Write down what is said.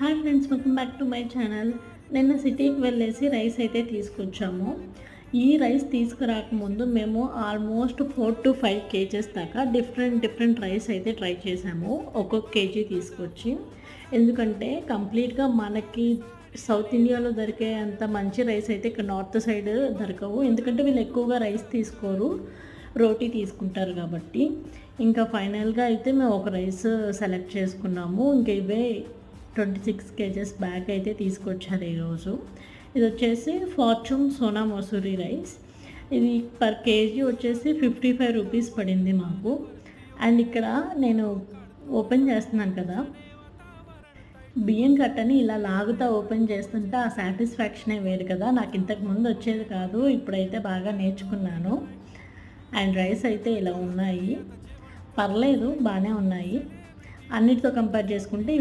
Hi friends, welcome back to my channel. నిన్న సిటీకి వెళ్ళేసి రైస్ అయితే తీసుకొచ్చాము. ఈ రైస్ తీసుకురాకముందు మేము ఆల్మోస్ట్ 4 to 5 కేజెస్ దాకా డిఫరెంట్ రైస్ అయితే ట్రై చేసాము, ఒక్కొక్క కేజీ తీసుకొచ్చి. ఎందుకంటే కంప్లీట్గా మనకి సౌత్ ఇండియాలో దొరికే అంత మంచి రైస్ అయితే ఇక్కడ నార్త్ సైడ్ దొరకవు. ఎందుకంటే వీళ్ళు ఎక్కువగా రైస్ తీసుకోరు, రోటీ తీసుకుంటారు కాబట్టి. ఇంకా ఫైనల్గా అయితే మేము ఒక రైస్ సెలెక్ట్ చేసుకున్నాము. ఇంకా ఇవే 26 కేజెస్ బ్యాగ్ అయితే తీసుకొచ్చారు ఈరోజు. ఇది వచ్చేసి ఫార్చ్యూన్ సోనా మసూరి రైస్. ఇది పర్ కేజీ వచ్చేసి 55 రూపీస్ పడింది మాకు. అండ్ ఇక్కడ నేను ఓపెన్ చేస్తున్నాను కదా, బియ్యం కట్టని ఇలా లాగుతా ఓపెన్ చేస్తుంటే ఆ సాటిస్ఫాక్షనే వేరు కదా. నాకు ఇంతకు ముందు వచ్చేది కాదు, ఇప్పుడైతే బాగా నేర్చుకున్నాను. అండ్ రైస్ అయితే ఇలా ఉన్నాయి, పర్లేదు బాగానే ఉన్నాయి. అన్నిటితో కంపేర్ చేసుకుంటే ఇవి